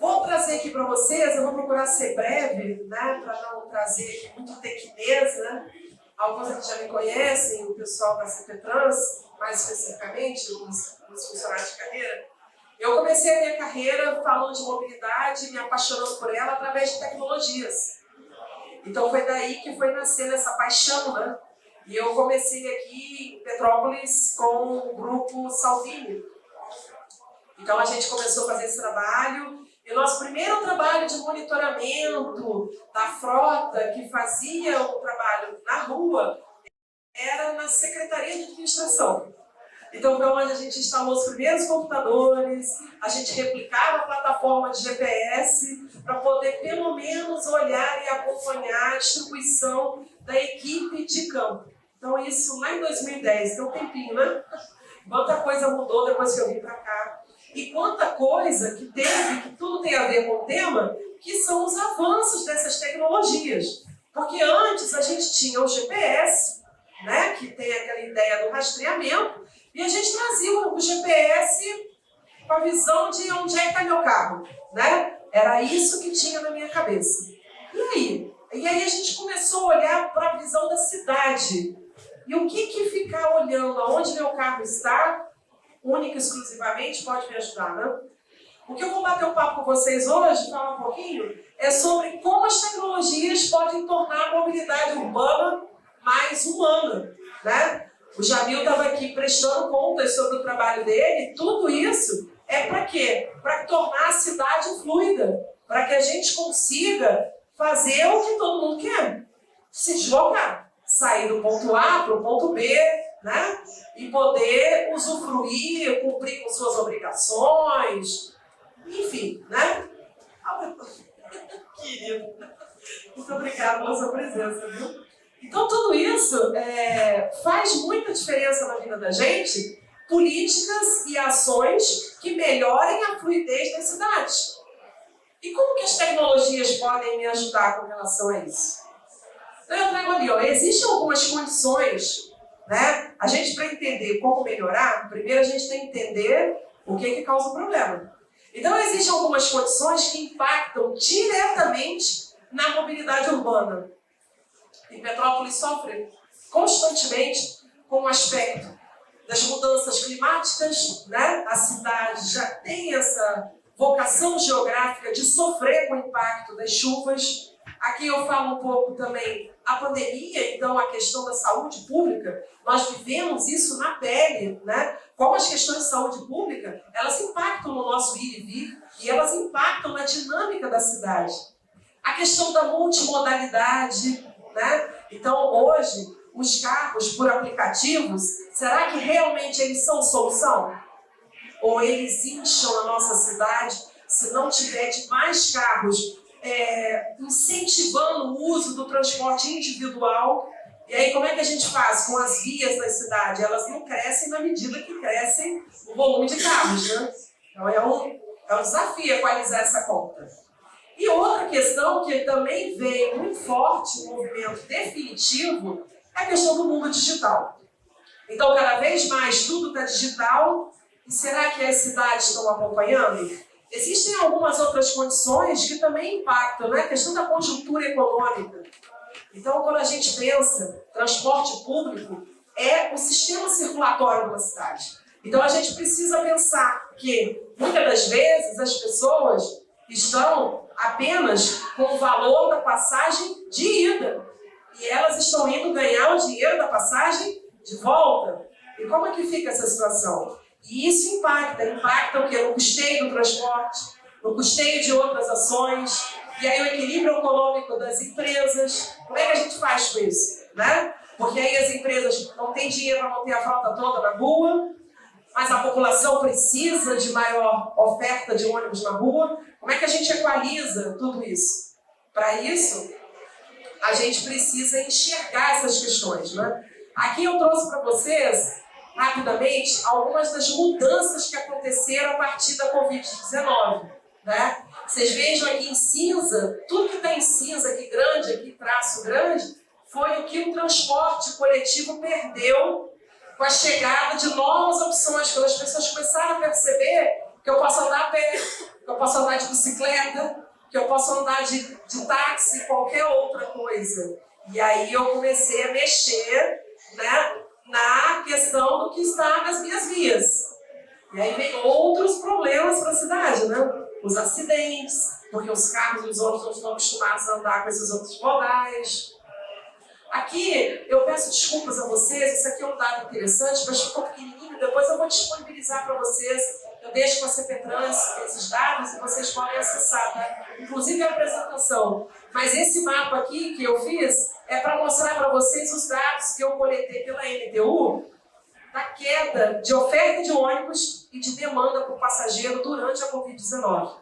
Vou trazer aqui para vocês, eu vou procurar ser breve, né, para não trazer aqui muito tequinês, né? Alguns aqui já me conhecem, o pessoal da CPTrans, mais especificamente, os funcionários de carreira. Eu comecei a minha carreira falando de mobilidade, me apaixonando por ela através de tecnologias. Então foi daí que foi nascendo essa paixão, né? E eu comecei aqui em Petrópolis com o grupo Salvini. Então a gente começou a fazer esse trabalho. E o nosso primeiro trabalho de monitoramento da frota que fazia o trabalho na rua era na Secretaria de Administração. Então foi onde a gente instalou os primeiros computadores, a gente replicava a plataforma de GPS para poder pelo menos olhar e acompanhar a distribuição da equipe de campo. Então isso lá em 2010, tem um tempinho, né? Quanta coisa mudou depois que eu vim para cá. E quanta coisa que teve, que tudo tem a ver com o tema, que são os avanços dessas tecnologias. Porque antes a gente tinha o GPS, né, que tem aquela ideia do rastreamento, e a gente trazia o GPS com a visão de onde é que está meu carro, né? Era isso que tinha na minha cabeça. E aí? E aí a gente começou a olhar para a visão da cidade. E o que ficar olhando aonde meu carro está, única e exclusivamente, pode me ajudar, né? O que eu vou bater um papo com vocês hoje, falar um pouquinho, é sobre como as tecnologias podem tornar a mobilidade urbana mais humana, né? O Jamil estava aqui prestando contas sobre o trabalho dele. Tudo isso é para quê? Para tornar a cidade fluida, para que a gente consiga fazer o que todo mundo quer, se deslocar, sair do ponto A para o ponto B, né? E poder usufruir, cumprir com suas obrigações, enfim, né? Querido, muito obrigada pela sua presença, viu? Então, tudo isso faz muita diferença na vida da gente, políticas e ações que melhorem a fluidez das cidades. E como que as tecnologias podem me ajudar com relação a isso? Então, eu trago ali, ó, existem algumas condições, né? A gente, para entender como melhorar, primeiro a gente tem que entender o que causa o problema. Então, existem algumas condições que impactam diretamente na mobilidade urbana. E Petrópolis sofre constantemente com o aspecto das mudanças climáticas, né? A cidade já tem essa vocação geográfica de sofrer com o impacto das chuvas. Aqui eu falo um pouco também a pandemia, então a questão da saúde pública, nós vivemos isso na pele, né? Como as questões de saúde pública, elas impactam no nosso ir e vir e elas impactam na dinâmica da cidade. A questão da multimodalidade, né? Então hoje, os carros por aplicativos, será que realmente eles são solução? Ou eles incham a nossa cidade se não tiver de mais carros incentivando o uso do transporte individual? E aí como é que a gente faz com as vias da cidade? Elas não crescem na medida que crescem o volume de carros, né? Então é um desafio equalizar essa conta. E outra questão que também veio muito forte no movimento definitivo é a questão do mundo digital. Então, cada vez mais tudo está digital. E será que as cidades estão acompanhando? Existem algumas outras condições que também impactam, né? A questão da conjuntura econômica. Então, quando a gente pensa transporte público, é o sistema circulatório de uma cidade. Então, a gente precisa pensar que, muitas das vezes, as pessoas estão apenas com o valor da passagem de ida. E elas estão indo ganhar o dinheiro da passagem de volta. E como é que fica essa situação? E isso impacta o quê? No custeio do transporte, no custeio de outras ações, e aí o equilíbrio econômico das empresas. Como é que a gente faz com isso? Né? Porque aí as empresas não têm dinheiro para manter a frota toda na rua, mas a população precisa de maior oferta de ônibus na rua. Como é que a gente equaliza tudo isso? Para isso, a gente precisa enxergar essas questões, né? Aqui eu trouxe para vocês, rapidamente, algumas das mudanças que aconteceram a partir da Covid-19, né? Vocês vejam aqui em cinza, tudo que está em cinza, aqui grande, aqui traço grande, foi o que o transporte coletivo perdeu com a chegada de novas opções, quando as pessoas começaram a perceber que eu posso andar a pé, que eu posso andar de bicicleta, que eu posso andar de táxi, qualquer outra coisa. E aí eu comecei a mexer, né, na questão do que está nas minhas vias. E aí vem outros problemas para a cidade, né? Os acidentes, porque os carros e os ônibus não estão acostumados a andar com esses outros modais. Aqui, eu peço desculpas a vocês, isso aqui é um dado interessante, mas ficou pequenininho, depois eu vou disponibilizar para vocês, eu deixo com a CPTrans esses dados e vocês podem acessar, tá? Inclusive a apresentação. Mas esse mapa aqui que eu fiz é para mostrar para vocês os dados que eu coletei pela NTU da queda de oferta de ônibus e de demanda por passageiro durante a Covid-19.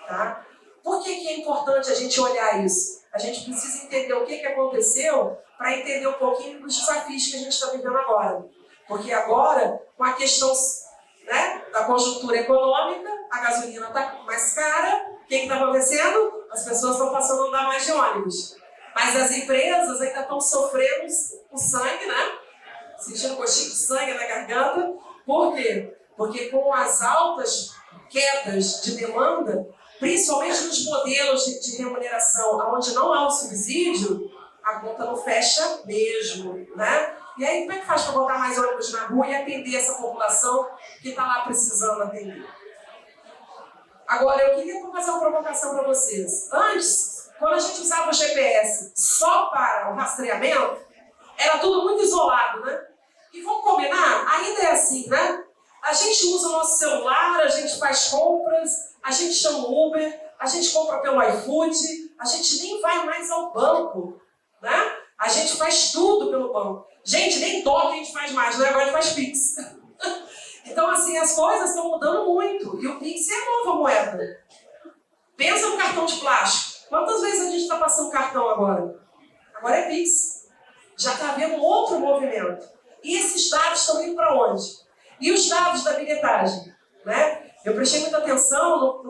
Tá? Por que é importante a gente olhar isso? A gente precisa entender o que aconteceu para entender um pouquinho dos desafios que a gente está vivendo agora. Porque agora, com a questão, né, da conjuntura econômica, a gasolina está mais cara, o que está acontecendo? As pessoas estão passando a andar mais de ônibus. Mas as empresas ainda estão sofrendo o sangue, né? Sentindo um gostinho de sangue na garganta. Por quê? Porque com as altas quedas de demanda, principalmente nos modelos de remuneração, onde não há o subsídio, a conta não fecha mesmo, né? E aí, como é que faz para botar mais ônibus na rua e atender essa população que está lá precisando atender? Agora, eu queria fazer uma provocação para vocês. Antes, quando a gente usava o GPS só para o rastreamento, era tudo muito isolado, né? E vamos combinar? Ainda é assim, né? A gente usa o nosso celular, a gente faz compras, a gente chama o Uber, a gente compra pelo iFood, a gente nem vai mais ao banco, né? A gente faz tudo pelo banco. Gente, nem toque a gente faz mais, né? Agora a gente faz Pix. Então, assim, as coisas estão mudando muito. E o Pix é a nova moeda. Pensa no cartão de plástico. Quantas vezes a gente está passando cartão agora? Agora é Pix. Já está havendo outro movimento. E esses dados estão indo para onde? E os dados da bilhetagem, né? Eu prestei muita atenção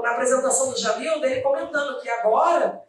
na apresentação do Jamil, dele comentando que agora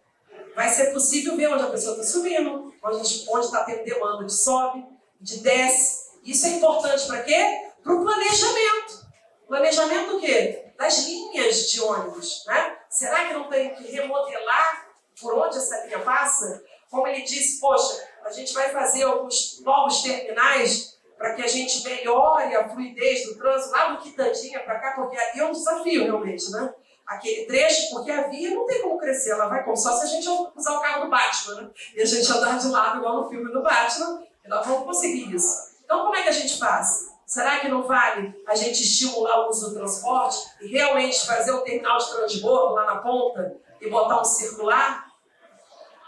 vai ser possível ver onde a pessoa está subindo, onde está tendo demanda de sobe, de desce. Isso é importante para quê? Para o planejamento. Planejamento o quê? Das linhas de ônibus, né? Será que não tem que remodelar por onde essa linha passa? Como ele disse, poxa, a gente vai fazer alguns novos terminais para que a gente melhore a fluidez do trânsito lá do Quitandinha para cá, porque ali é um desafio realmente, né? Aquele trecho, porque a via não tem como crescer, ela vai como só se a gente usar o carro do Batman, né? E a gente andar de lado igual no filme do Batman, e nós vamos conseguir isso. Então como é que a gente faz? Será que não vale a gente estimular o uso do transporte e realmente fazer um terminal de transbordo lá na ponta e botar um circular?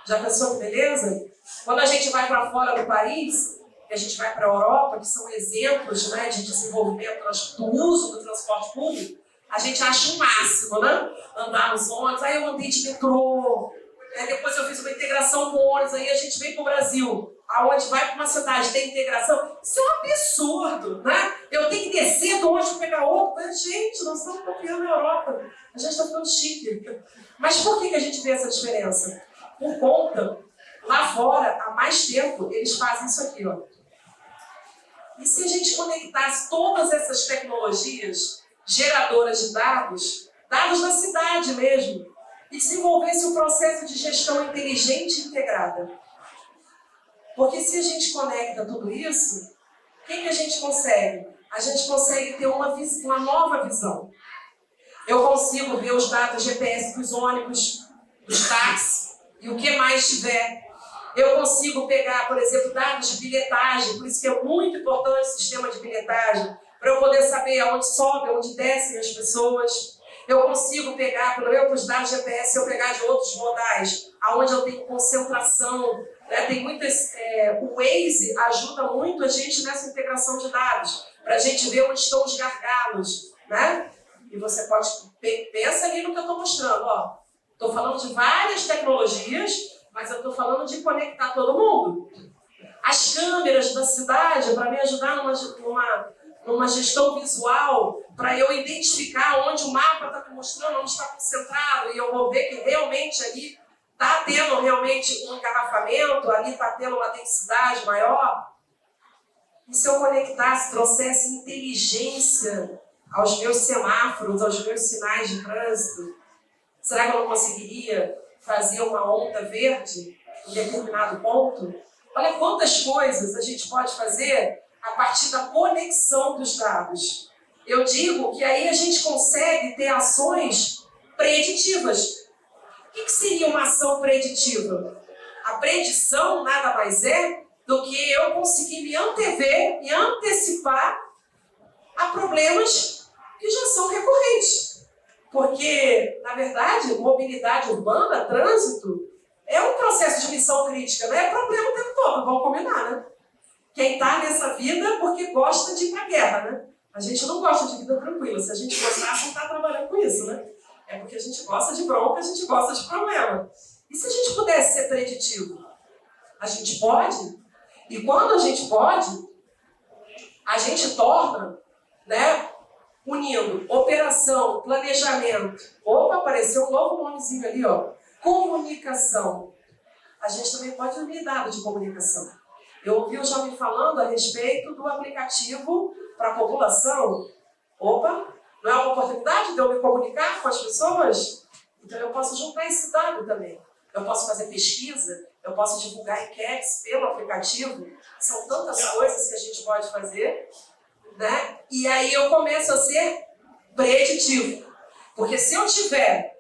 Já pensou que beleza? Quando a gente vai para fora do país, a gente vai para a Europa, que são exemplos, né, de desenvolvimento do uso do transporte público, a gente acha o máximo, né? Andar nos ônibus, aí eu andei de metrô, aí depois eu fiz uma integração com ônibus, aí a gente vem para o Brasil, aonde vai para uma cidade tem integração. Isso é um absurdo, né? Eu tenho que descer do ônibus para pegar outro. Mas, gente, nós estamos copiando a Europa, a gente está ficando chique. Mas por que a gente vê essa diferença? Por conta, lá fora, há mais tempo, eles fazem isso aqui, ó. E se a gente conectasse todas essas tecnologias geradoras de dados, dados da cidade mesmo, e desenvolvesse um processo de gestão inteligente e integrada? Porque se a gente conecta tudo isso, o que a gente consegue? A gente consegue ter uma nova visão. Eu consigo ver os dados GPS dos ônibus, dos táxis, e o que mais tiver. Eu consigo pegar, por exemplo, dados de bilhetagem, por isso que é muito importante o sistema de bilhetagem, para eu poder saber aonde sobe, aonde descem as pessoas. Eu consigo pegar, pelo menos os dados GPS, eu pegar de outros modais, aonde eu tenho concentração, né? Tem muitas, o Waze ajuda muito a gente nessa integração de dados, para a gente ver onde estão os gargalos, né? E você pode, pensa ali no que eu estou mostrando, ó. Estou falando de várias tecnologias, mas eu estou falando de conectar todo mundo. As câmeras da cidade, para me ajudar numa gestão visual, para eu identificar onde o mapa está me mostrando, onde está concentrado, e eu vou ver que realmente ali está tendo realmente um engarrafamento, ali está tendo uma densidade maior. E se eu conectasse, trouxesse inteligência aos meus semáforos, aos meus sinais de trânsito? Será que eu não conseguiria fazer uma onda verde em determinado ponto? Olha quantas coisas a gente pode fazer a partir da conexão dos dados. Eu digo que aí a gente consegue ter ações preditivas. O que seria uma ação preditiva? A predição nada mais é do que eu conseguir me antever e antecipar a problemas que já são recorrentes. Porque, na verdade, mobilidade urbana, trânsito, é um processo de missão crítica, não é problema o tempo todo, vamos combinar, né? Quem está nessa vida porque gosta de ir para a guerra, né? A gente não gosta de vida tranquila. Se a gente gostasse, não está trabalhando com isso, né? É porque a gente gosta de bronca, a gente gosta de problema. E se a gente pudesse ser preditivo? A gente pode? E quando a gente pode, a gente torna, né, unindo operação, planejamento. Opa, apareceu um novo nomezinho ali, ó. Comunicação. A gente também pode unir dados de comunicação. Eu ouvi o jovem falando a respeito do aplicativo para a população. Opa, não é uma oportunidade de eu me comunicar com as pessoas? Então eu posso juntar esse dado também. Eu posso fazer pesquisa, eu posso divulgar enquetes pelo aplicativo. São tantas coisas que a gente pode fazer, né? E aí eu começo a ser preditivo. Porque se eu tiver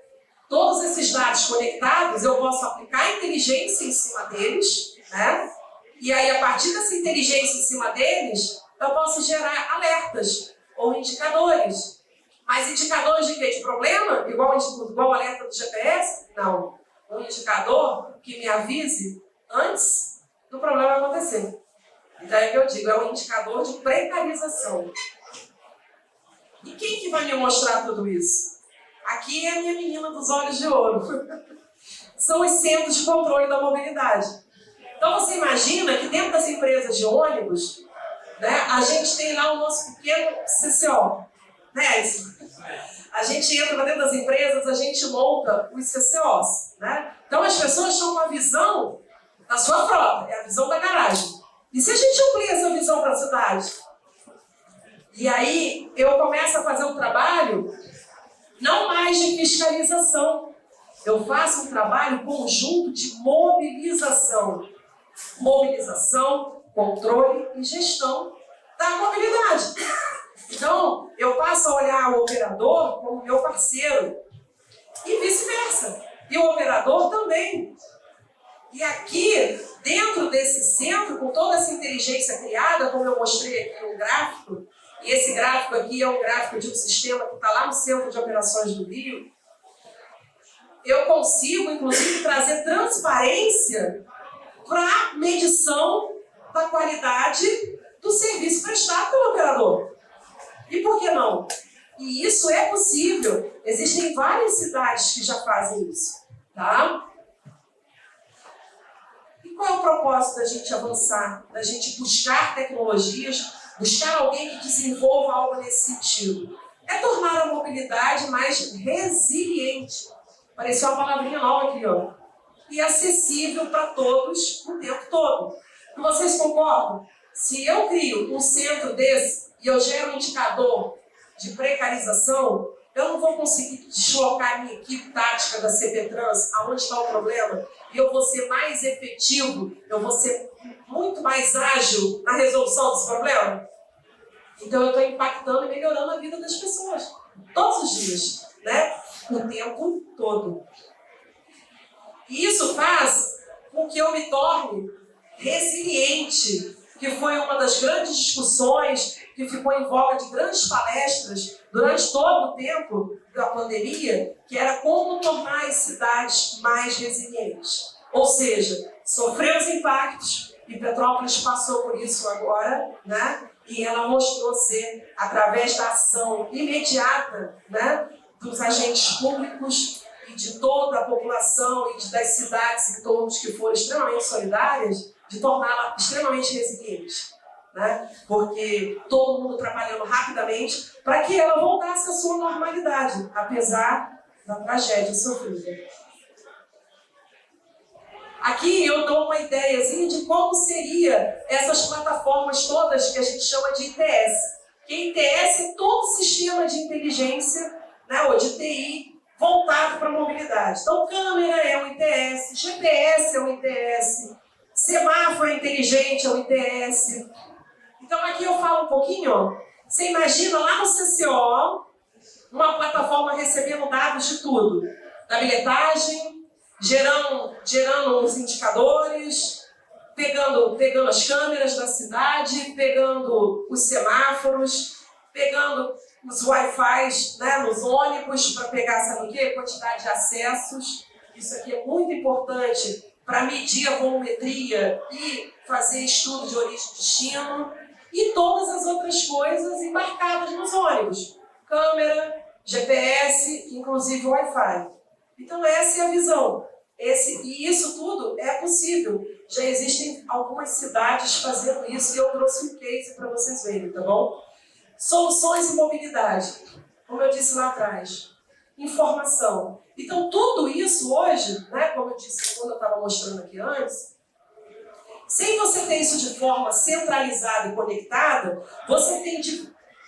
todos esses dados conectados, eu posso aplicar inteligência em cima deles, né? E aí, a partir dessa inteligência em cima deles, eu posso gerar alertas ou indicadores. Mas indicadores de quê? De problema? Igual o alerta do GPS? Não. Um indicador que me avise antes do problema acontecer. Então é o que eu digo, é um indicador de precarização. E quem que vai me mostrar tudo isso? Aqui é a minha menina dos olhos de ouro. São os centros de controle da mobilidade. Então você imagina que dentro das empresas de ônibus, né, a gente tem lá o nosso pequeno CCO. Né, isso? A gente entra dentro das empresas, a gente monta os CCOs. Né? Então as pessoas têm uma visão da sua frota, é a visão da garagem. E se a gente amplia essa visão para a cidade? E aí eu começo a fazer um trabalho não mais de fiscalização. Eu faço um trabalho conjunto de mobilização. Mobilização, controle e gestão da mobilidade. Então, eu passo a olhar o operador como meu parceiro e vice-versa. E o operador também. E aqui, dentro desse centro, com toda essa inteligência criada, como eu mostrei aqui no gráfico, e esse gráfico aqui é um gráfico de um sistema que está lá no Centro de Operações do Rio, eu consigo, inclusive, trazer transparência para a medição da qualidade do serviço prestado pelo operador. E por que não? E isso é possível. Existem várias cidades que já fazem isso. Tá? E qual é o propósito da gente avançar? Da gente buscar tecnologias, buscar alguém que desenvolva algo nesse sentido? É tornar a mobilidade mais resiliente. Apareceu uma palavrinha nova aqui, ó. E acessível para todos o tempo todo. E vocês concordam? Se eu crio um centro desse e eu gero um indicador de precarização, eu não vou conseguir deslocar a minha equipe tática da CPTrans aonde está o problema, e eu vou ser mais efetivo, eu vou ser muito mais ágil na resolução desse problema. Então eu estou impactando e melhorando a vida das pessoas todos os dias, né? O tempo todo. E isso faz com que eu me torne resiliente, que foi uma das grandes discussões que ficou em voga de grandes palestras durante todo o tempo da pandemia, que era como tornar as cidades mais resilientes. Ou seja, sofreu os impactos, e Petrópolis passou por isso agora, né? E ela mostrou ser, através da ação imediata, né, dos agentes públicos e de toda a população e das cidades e todos que foram extremamente solidárias, de torná-la extremamente resiliente. Né? Porque todo mundo trabalhando rapidamente para que ela voltasse à sua normalidade, apesar da tragédia sofrida. Aqui eu dou uma ideiazinha de como seria essas plataformas todas que a gente chama de ITS. Que ITS é todo sistema de inteligência, né, ou de TI, voltado para a mobilidade. Então, câmera é um ITS, GPS é um ITS, semáforo inteligente é um ITS. Então, aqui eu falo um pouquinho, ó, você imagina lá no CCO, uma plataforma recebendo dados de tudo, da bilhetagem, gerando os indicadores, pegando as câmeras da cidade, pegando os semáforos, pegando os Wi-Fi, né, nos ônibus para pegar, sabe o quê? Quantidade de acessos. Isso aqui é muito importante para medir a volumetria e fazer estudo de origem e destino. E todas as outras coisas embarcadas nos ônibus. Câmera, GPS, inclusive Wi-Fi. Então essa é a visão. E isso tudo é possível. Já existem algumas cidades fazendo isso e eu trouxe um case para vocês verem, tá bom? Soluções em mobilidade, como eu disse lá atrás. Informação. Então tudo isso hoje, né, como eu disse quando eu estava mostrando aqui antes, sem você ter isso de forma centralizada e conectada, você tem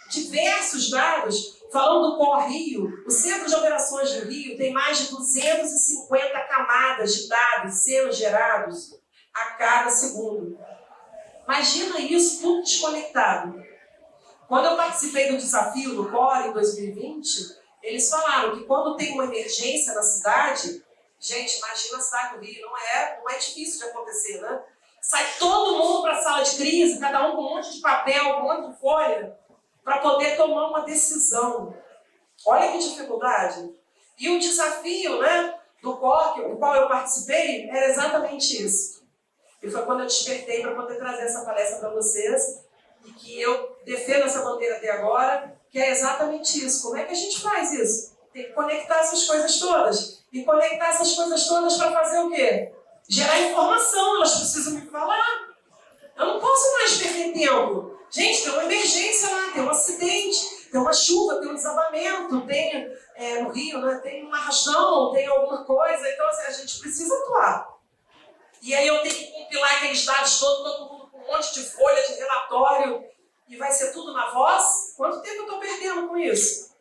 diversos dados falando do Core Rio. O Centro de Operações do Rio tem mais de 250 camadas de dados sendo gerados a cada segundo. Imagina isso tudo desconectado. Quando eu participei do desafio do Core em 2020, eles falaram que quando tem uma emergência na cidade, gente, imagina a cidade do Rio, não é difícil de acontecer, né? Sai todo mundo para a sala de crise, cada um com um monte de papel, com um monte de folha, para poder tomar uma decisão. Olha que dificuldade. E o desafio, né, do CORC, o qual eu participei, era exatamente isso. E foi quando eu despertei para poder trazer essa palestra para vocês, e que eu defendo essa bandeira até agora, que é exatamente isso. Como é que a gente faz isso? Tem que conectar essas coisas todas. E conectar essas coisas todas para fazer o quê? Gerar informação, elas precisam me falar. Eu não posso mais perder tempo. Gente, tem uma emergência lá, tem um acidente, tem uma chuva, tem um desabamento, tem no Rio, né, tem um arrastão, tem alguma coisa. Então, assim, a gente precisa atuar. E aí eu tenho que compilar aqueles dados todos, todo mundo com um monte de folha, de relatório, e vai ser tudo na voz? Quanto tempo eu estou perdendo com isso?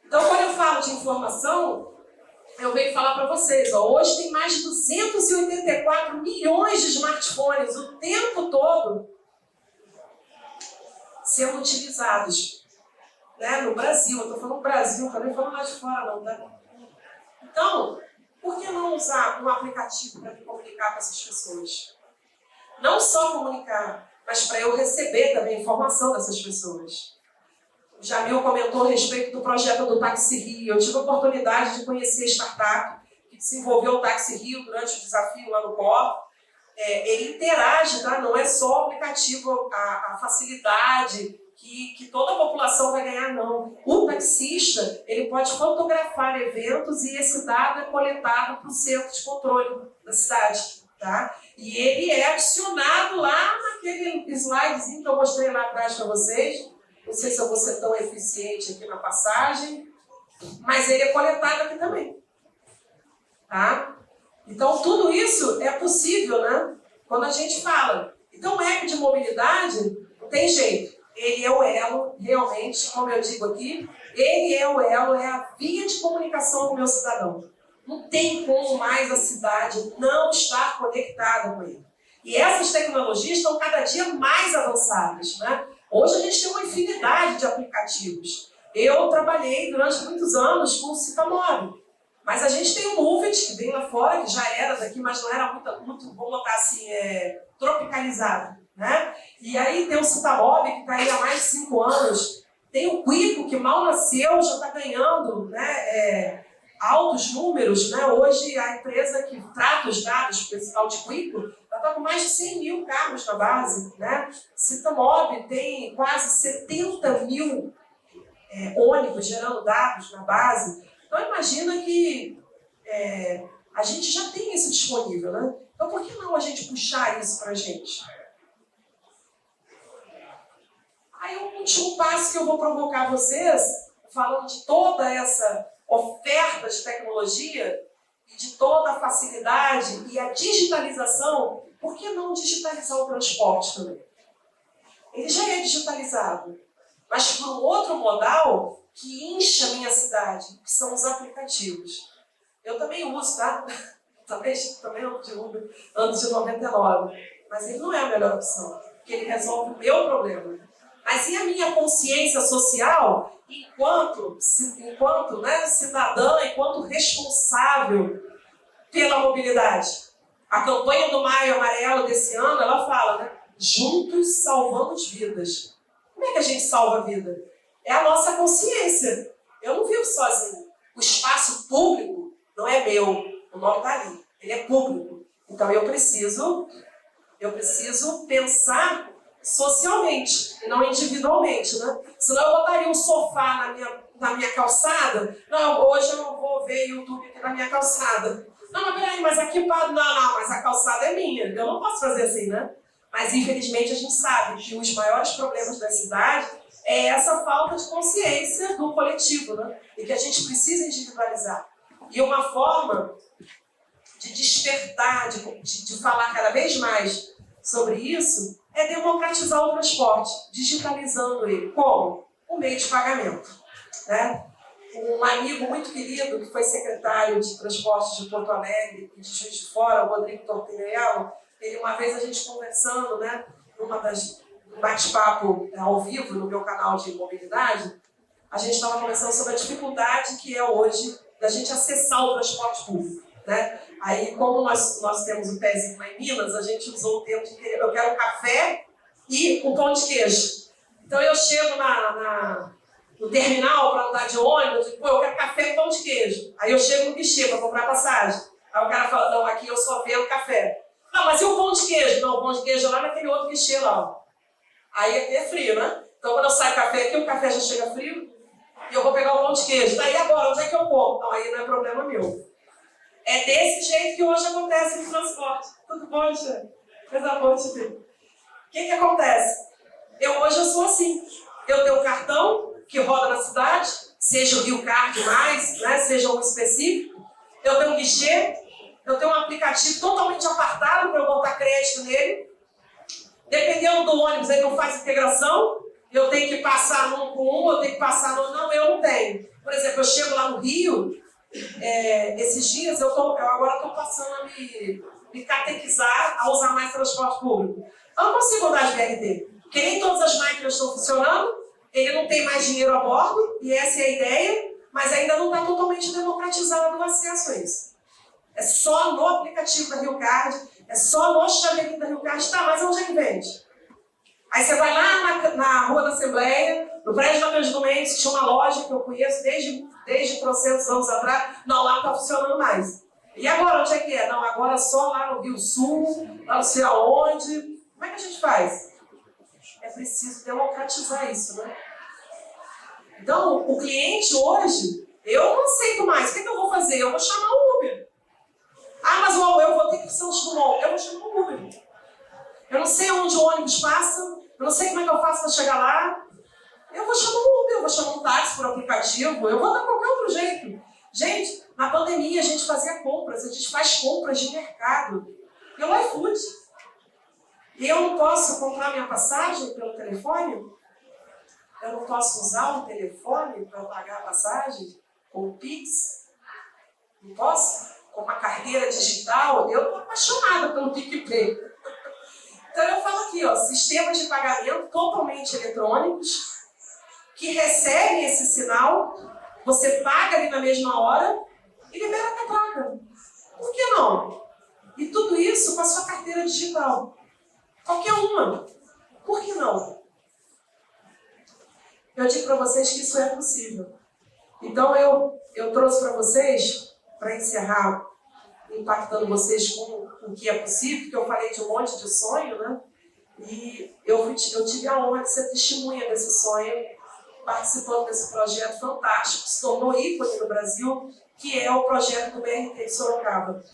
Então, quando eu falo de informação, eu venho falar para vocês, ó, hoje tem mais de 284 milhões de smartphones o tempo todo sendo utilizados, né, no Brasil. Eu estou falando Brasil, não estou nem falando lá de fora não, tá? Então, por que não usar um aplicativo para me comunicar com essas pessoas? Não só comunicar, mas para eu receber também informação dessas pessoas. O Jamil comentou a respeito do projeto do Táxi Rio. Eu tive a oportunidade de conhecer a startup que desenvolveu o Táxi Rio durante o desafio lá no COR. Ele interage, tá? Não é só o aplicativo, a facilidade que toda a população vai ganhar, não. O taxista, ele pode fotografar eventos e esse dado é coletado para o centro de controle da cidade, tá? E ele é adicionado lá naquele slidezinho que eu mostrei lá atrás para vocês. Não sei se eu vou ser tão eficiente aqui na passagem, mas ele é coletado aqui também, tá? Então, tudo isso é possível, né? Quando a gente fala. Então, o app de mobilidade, não tem jeito. Ele é o elo, realmente, como eu digo aqui, ele é o elo, é a via de comunicação com o meu cidadão. Não tem como mais a cidade não estar conectada com ele. E essas tecnologias estão cada dia mais avançadas, né? Hoje a gente tem uma infinidade de aplicativos. Eu trabalhei durante muitos anos com o Citamob. Mas a gente tem o Movit, que vem lá fora, que já era daqui, mas não era muito vamos botar assim, tropicalizado, né? E aí tem o Citamob, que está aí há mais de 5 anos. Tem o Quico, que mal nasceu, já está ganhando, né, altos números, né? Hoje a empresa que trata os dados, o principal de Quico, está com mais de 100 mil carros na base, né? Citamob tem quase 70 mil ônibus gerando dados na base. Então, imagina que a gente já tem isso disponível, né? Então, por que não a gente puxar isso para a gente? Aí, o último passo que eu vou provocar vocês, falando de toda essa oferta de tecnologia e de toda a facilidade e a digitalização, por que não digitalizar o transporte também? ele já é digitalizado, mas por um outro modal que incha a minha cidade, que são os aplicativos. Eu também uso, tá? Também ando de Uber, ando de 99, mas ele não é a melhor opção, porque ele resolve o meu problema. Mas e a minha consciência social enquanto né, cidadã, enquanto responsável pela mobilidade? A campanha do Maio Amarelo desse ano, ela fala, né? Juntos salvamos vidas. Como é que a gente salva a vida? É a nossa consciência. Eu não vivo sozinho. O espaço público não é meu. O nome está ali. Ele é público. Então eu preciso pensar socialmente e não individualmente, né? Senão eu botaria um sofá na minha calçada. Não, hoje eu não vou ver YouTube aqui na minha calçada. Não, mas peraí, mas aqui... Não, mas a calçada é minha. Eu não posso fazer assim, né? Mas, infelizmente, a gente sabe que os maiores problemas da cidade é essa falta de consciência do coletivo, né? E que a gente precisa individualizar. E uma forma de despertar, de falar cada vez mais sobre isso, é democratizar o transporte, digitalizando ele. Como? O meio de pagamento, né? Um amigo muito querido, que foi secretário de transporte de Porto Alegre e de Juiz de Fora, o Rodrigo Tortinello, ele, uma vez a gente conversando, né, num bate-papo ao vivo no meu canal de mobilidade, a gente estava conversando sobre a dificuldade que é hoje da gente acessar o transporte público, né? Aí, como nós temos o pezinho lá em Minas, a gente usou o termo de que eu quero um café e um pão de queijo. Então eu chego no terminal para andar de ônibus, eu digo, pô, eu quero café e pão de queijo. Aí eu chego no guichê para comprar passagem. Aí o cara fala, não, aqui eu só vendo café. Não, mas e o pão de queijo? Não, o pão de queijo é lá naquele outro guichê lá. Ó. Aí é frio, né? Então quando eu saio café aqui, o café já chega frio e eu vou pegar o pão de queijo. Daí agora, onde é que eu como? Não, aí não é problema meu. É desse jeito que hoje acontece no transporte. Tudo bom, Tia? Coisa boa, Tia. O que acontece? Hoje eu sou assim. Eu tenho um cartão que roda na cidade, seja o Rio Card mais, né, seja um específico. Eu tenho um guichê, eu tenho um aplicativo totalmente apartado para eu botar crédito nele. Dependendo do ônibus aí que eu faço integração, eu tenho que passar num com um, eu tenho que passar no... Não, eu não tenho. Por exemplo, eu chego lá no Rio, esses dias eu agora estou passando a me catequizar a usar mais transporte público. Eu não consigo andar de BRT, porque nem todas as máquinas estão funcionando, ele não tem mais dinheiro a bordo, e essa é a ideia, mas ainda não está totalmente democratizado o acesso a isso. É só no aplicativo da Rio Card, é só no chaveirinho da Rio Card. Tá, mas onde é que vende? Aí você vai lá na Rua da Assembleia, no prédio da Cândido Mendes, que tinha uma loja que eu conheço desde 300 anos atrás. Não, lá não está funcionando mais. E agora, onde é que é? Não, agora só lá no Rio Sul, lá não sei aonde. Como é que a gente faz? É preciso democratizar isso, né? Então, o cliente hoje, eu não aceito mais. O que eu vou fazer? Eu vou chamar o Uber. Ah, mas eu vou ter que ir para Santos Dumont. Eu vou chamar o Uber. Eu não sei onde o ônibus passa, eu não sei como é que eu faço para chegar lá. Eu vou chamar um Uber, eu vou chamar um táxi por aplicativo, eu vou dar qualquer outro jeito. Gente, na pandemia a gente fazia compras, a gente faz compras de mercado pelo iFood. E eu não posso comprar minha passagem pelo telefone? Eu não posso usar um telefone para pagar a passagem com o Pix? Não posso? Com uma carteira digital? Eu estou apaixonada pelo PicPay. Então eu falo aqui, ó, sistemas de pagamento totalmente eletrônicos que recebem esse sinal, você paga ali na mesma hora e libera a catraca. Por que não? E tudo isso com a sua carteira digital. Qualquer uma. Por que não? Eu digo para vocês que isso é possível. Então eu trouxe para vocês, para encerrar, impactando vocês com o que é possível, porque eu falei de um monte de sonho, né? E eu tive a honra de ser testemunha desse sonho, participando desse projeto fantástico, que se tornou ícone no Brasil, que é o projeto do BRT de Sorocaba.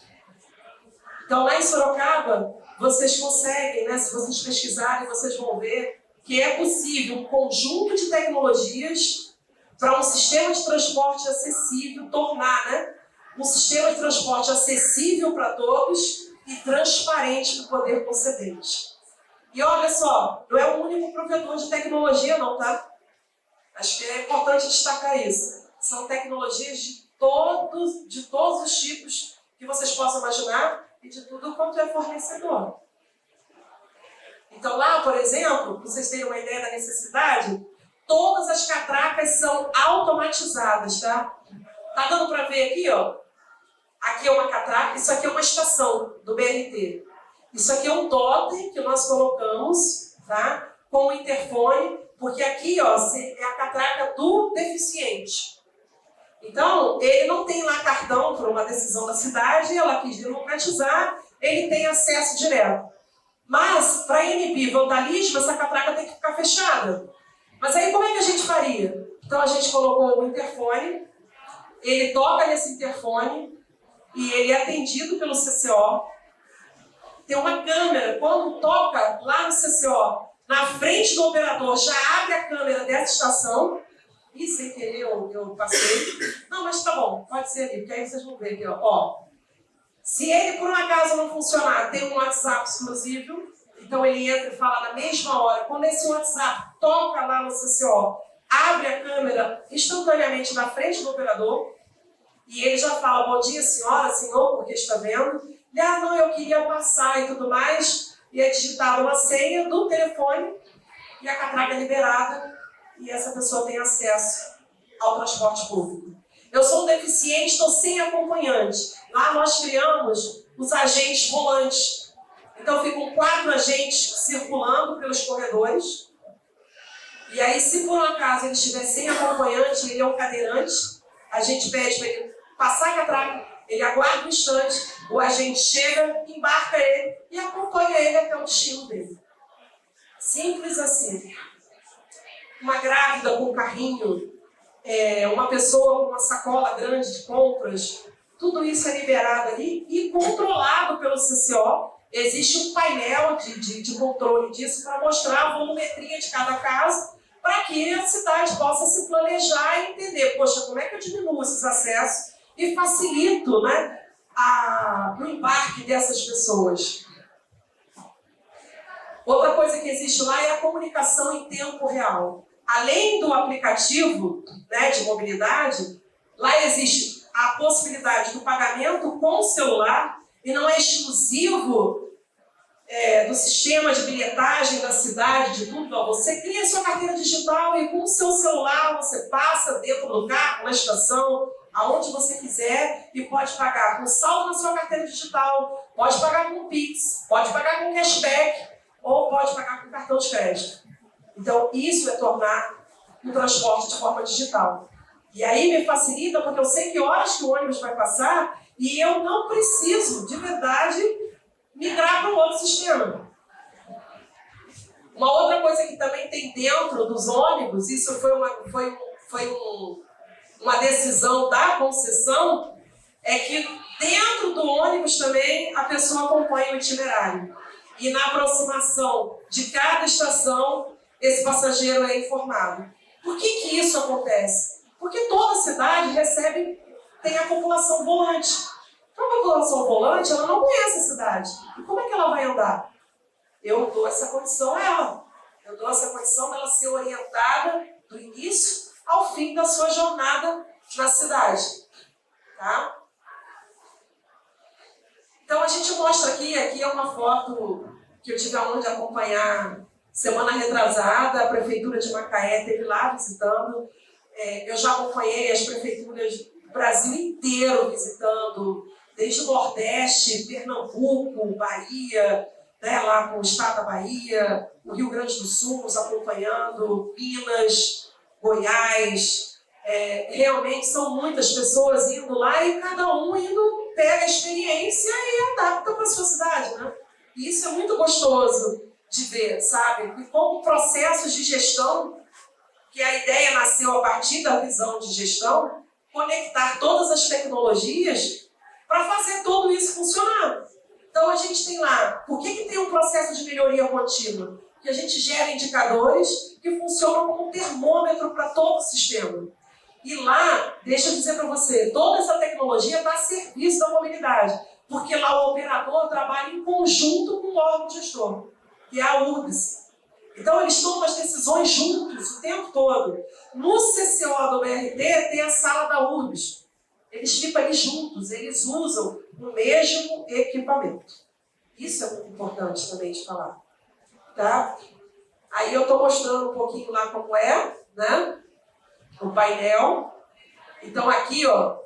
Então, lá em Sorocaba, vocês conseguem, né, se vocês pesquisarem, vocês vão ver que é possível um conjunto de tecnologias para um sistema de transporte acessível, tornar, né, um sistema de transporte acessível para todos e transparente para o poder concedente. E olha só, não é o único provedor de tecnologia não, tá? Acho que é importante destacar isso. São tecnologias de todos os tipos que vocês possam imaginar e de tudo quanto é fornecedor. Então lá, por exemplo, para vocês terem uma ideia da necessidade, todas as catracas são automatizadas, tá? Tá dando para ver aqui, ó? Aqui é uma catraca, isso aqui é uma estação do BRT. Isso aqui é um totem que nós colocamos, tá? Com o interfone, porque aqui, ó, é a catraca do deficiente. Então, ele não tem lá cartão por uma decisão da cidade, ela quis democratizar, ele tem acesso direto. Mas, para inibir vandalismo, essa catraca tem que ficar fechada. Mas aí, como é que a gente faria? Então, a gente colocou o interfone, ele toca nesse interfone e ele é atendido pelo CCO. Tem uma câmera, quando toca lá no CCO, na frente do operador, já abre a câmera dessa estação. Ih, sem querer eu passei. Não, mas tá bom, pode ser ali, porque aí vocês vão ver aqui, ó. Se ele, por um acaso, não funcionar, tem um WhatsApp exclusivo, então ele entra e fala na mesma hora. Quando esse WhatsApp toca lá no CCO, abre a câmera instantaneamente na frente do operador, e ele já fala, bom dia, senhora, senhor, porque está vendo? E, não, eu queria passar e tudo mais, e é digitada uma senha do telefone, e a catraca é liberada, e essa pessoa tem acesso ao transporte público. Eu sou um deficiente, estou sem acompanhante. Lá nós criamos os agentes volantes. Então ficam 4 agentes circulando pelos corredores. E aí, se por um acaso ele estiver sem acompanhante, ele é um cadeirante, a gente pede para ele passar a catraca, ele aguarda um instante, o agente chega, embarca ele e acompanha ele até o destino dele. Simples assim. Uma grávida com carrinho, uma pessoa com uma sacola grande de compras, tudo isso é liberado ali e controlado pelo CCO. Existe um painel de controle disso para mostrar a volumetria de cada caso, para que a cidade possa se planejar e entender, poxa, como é que eu diminuo esses acessos e facilito, né, o embarque dessas pessoas. Outra coisa que existe lá é a comunicação em tempo real. Além do aplicativo, né, de mobilidade, lá existe a possibilidade do pagamento com o celular, e não é exclusivo do sistema de bilhetagem da cidade, de tudo. Não. Você cria sua carteira digital e com o seu celular você passa dentro do carro, na estação, aonde você quiser, e pode pagar com saldo na sua carteira digital, pode pagar com Pix, pode pagar com cashback, ou pode pagar com cartão de crédito. Então, isso é tornar o transporte de forma digital. E aí me facilita, porque eu sei que horas que o ônibus vai passar e eu não preciso, de verdade, migrar para um outro sistema. Uma outra coisa que também tem dentro dos ônibus, isso foi uma decisão da concessão, é que dentro do ônibus também a pessoa acompanha o itinerário. E na aproximação de cada estação, esse passageiro é informado. Por que isso acontece? Porque toda cidade tem a população volante. Então, a população volante, ela não conhece a cidade. E como é que ela vai andar? Eu dou essa condição a ela. Eu dou essa condição dela ser orientada do início ao fim da sua jornada na cidade. Tá? Então, a gente mostra aqui é uma foto que eu tive a honra de acompanhar semana retrasada, a Prefeitura de Macaé esteve lá visitando. Eu já acompanhei as prefeituras do Brasil inteiro visitando, desde o Nordeste, Pernambuco, Bahia, né, lá com o estado da Bahia, o Rio Grande do Sul nos acompanhando, Minas, Goiás. Realmente são muitas pessoas indo lá e cada um indo, pega a experiência e adapta para a sua cidade, né? E isso é muito gostoso de ver, sabe? E como processos de gestão, que a ideia nasceu a partir da visão de gestão, conectar todas as tecnologias para fazer tudo isso funcionar. Então a gente tem lá, por que tem um processo de melhoria contínua? Que a gente gera indicadores que funcionam como um termômetro para todo o sistema. E lá, deixa eu dizer para você, toda essa tecnologia está a serviço da mobilidade, porque lá o operador trabalha em conjunto com o órgão gestor. que é a URBS. Então, eles tomam as decisões juntos o tempo todo. No CCO do BRT tem a sala da URBS. Eles ficam ali juntos, eles usam o mesmo equipamento. Isso é muito importante também de falar. Tá? Aí eu estou mostrando um pouquinho lá como é, né? O painel. Então, aqui, ó,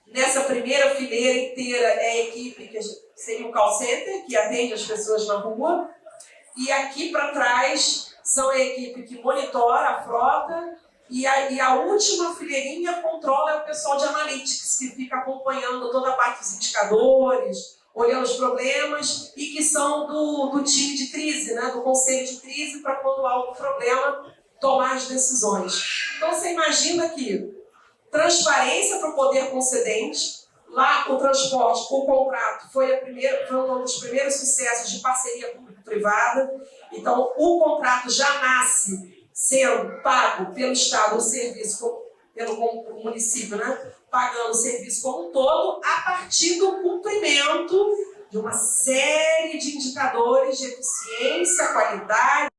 nessa primeira fileira inteira é a equipe que seria o call center, que atende as pessoas na rua. E aqui para trás são a equipe que monitora a frota. E a última fileirinha controla o pessoal de analytics, que fica acompanhando toda a parte dos indicadores, olhando os problemas, e que são do time de crise, né, do conselho de crise, para quando há algum problema, tomar as decisões. Então você imagina que transparência para o poder concedente, lá o transporte, o contrato, foi um dos primeiros sucessos de parceria público-privada. Então o contrato já nasce sendo pago pelo Estado o serviço, pelo município, né? Pagando o serviço como um todo, a partir do cumprimento de uma série de indicadores de eficiência, qualidade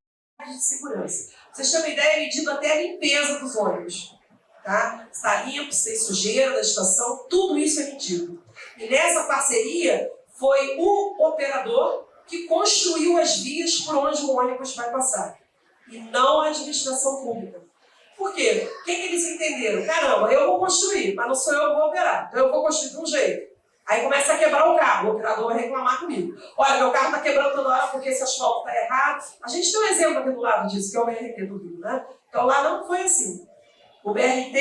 e de segurança. Vocês têm uma ideia, é medido até a limpeza dos ônibus. Tá? Está limpo, sem sujeira da estação, tudo isso é medido. E nessa parceria foi o operador que construiu as vias por onde o ônibus vai passar. E não a administração pública. Por quê? O que eles entenderam? Caramba, eu vou construir, mas não sou eu que vou operar. Então eu vou construir de um jeito. Aí começa a quebrar o carro, o operador vai reclamar comigo. Olha, meu carro está quebrando toda hora porque esse asfalto está errado. A gente tem um exemplo aqui do lado disso, que é o BRT do Rio, né? Então lá não foi assim. O BRT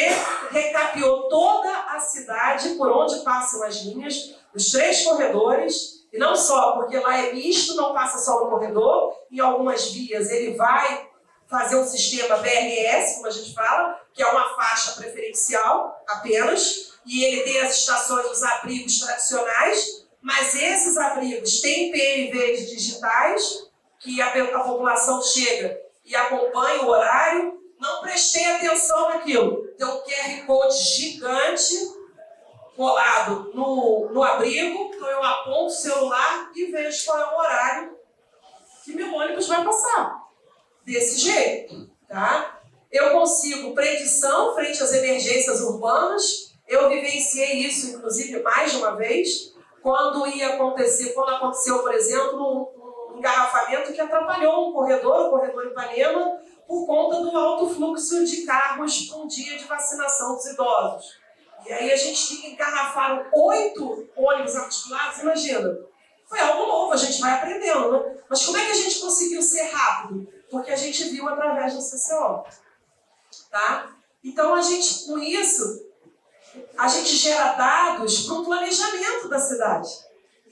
recapeou toda a cidade por onde passam as linhas, os 3 corredores, e não só, porque lá é misto, não passa só no corredor, em algumas vias ele vai fazer um sistema BRS, como a gente fala, que é uma faixa preferencial apenas, e ele tem as estações dos abrigos tradicionais, mas esses abrigos têm PMVs digitais, que a população chega e acompanha o horário. Não prestei atenção naquilo. Tem um QR Code gigante colado no abrigo, então eu aponto o celular e vejo qual é o horário que meu ônibus vai passar. Desse jeito, tá? Eu consigo predição frente às emergências urbanas. Eu vivenciei isso, inclusive, mais de uma vez, quando aconteceu, por exemplo, um engarrafamento que atrapalhou o corredor Ipanema, por conta do alto fluxo de carros para um dia de vacinação dos idosos. E aí a gente tinha que engarrafar 8 ônibus articulados, imagina. Foi algo novo, a gente vai aprendendo, né? Mas como é que a gente conseguiu ser rápido? Porque a gente viu através do CCO. Tá? Então, com isso, a gente gera dados para um planejamento da cidade.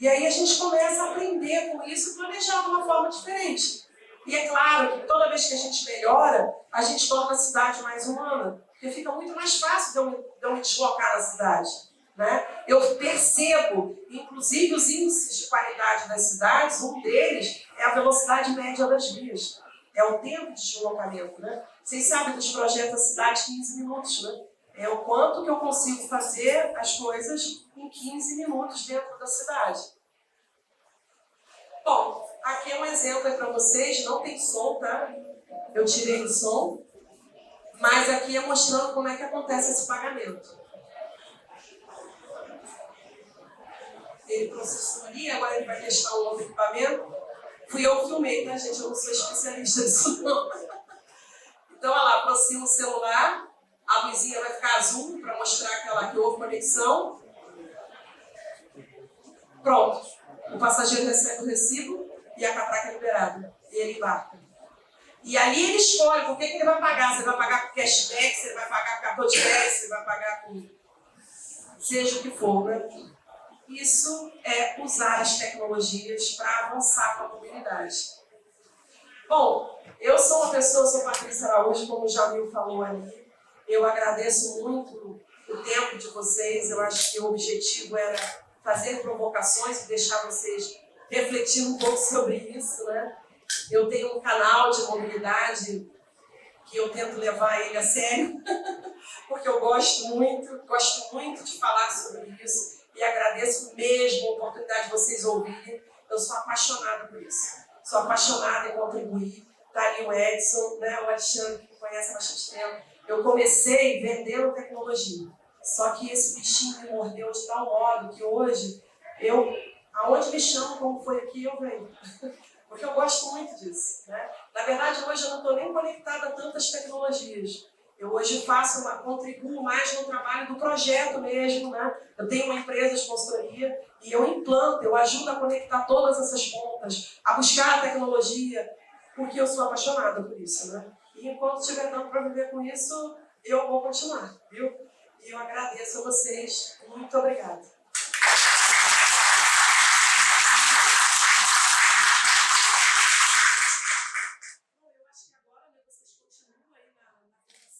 E aí a gente começa a aprender com isso e planejar de uma forma diferente. E é claro que toda vez que a gente melhora, a gente torna a cidade mais humana. Porque fica muito mais fácil de eu me deslocar na cidade. Né? Eu percebo, inclusive, os índices de qualidade das cidades, um deles é a velocidade média das vias. É o tempo de deslocamento. Né? Vocês sabem dos projetos da cidade 15 minutos, né? É o quanto que eu consigo fazer as coisas em 15 minutos dentro da cidade. Bom, aqui é um exemplo para vocês, não tem som, tá? Eu tirei o som, mas aqui é mostrando como é que acontece esse pagamento. Ele processou ali, agora ele vai testar um outro equipamento. Fui eu que filmei, tá, gente? Eu não sou especialista nisso, não. Então, olha lá, aproxima o celular, a luzinha vai ficar azul para mostrar que houve conexão. Pronto. O passageiro recebe o recibo e a catraca é liberada. E ele embarca. E ali ele escolhe com o que ele vai pagar. Se ele vai pagar com cashback, se ele vai pagar com cartão de crédito, se ele vai pagar com seja o que for, né? Isso é usar as tecnologias para avançar com a mobilidade. Bom, eu sou uma pessoa, sou Patrícia Araújo, como o Jamil falou ali. Eu agradeço muito o tempo de vocês. Eu acho que o objetivo era fazer provocações e deixar vocês refletindo um pouco sobre isso, né? Eu tenho um canal de mobilidade que eu tento levar ele a sério, porque eu gosto muito de falar sobre isso e agradeço mesmo a oportunidade de vocês ouvirem. Eu sou apaixonada por isso. sou apaixonada em contribuir. Está ali o Edson, né, o Alexandre, que me conhece há bastante tempo. Eu comecei vendendo tecnologia, só que esse bichinho me mordeu de tal modo que hoje, aonde me chamam, como foi aqui, eu venho. Porque eu gosto muito disso, né? Na verdade, hoje eu não estou nem conectada a tantas tecnologias. Eu hoje contribuo mais no trabalho do projeto mesmo, né? Eu tenho uma empresa de consultoria e eu implanto, eu ajudo a conectar todas essas pontas, a buscar a tecnologia, porque eu sou apaixonada por isso, né? E enquanto tiver dando para viver com isso, eu vou continuar, viu? E eu agradeço a vocês. Muito obrigada.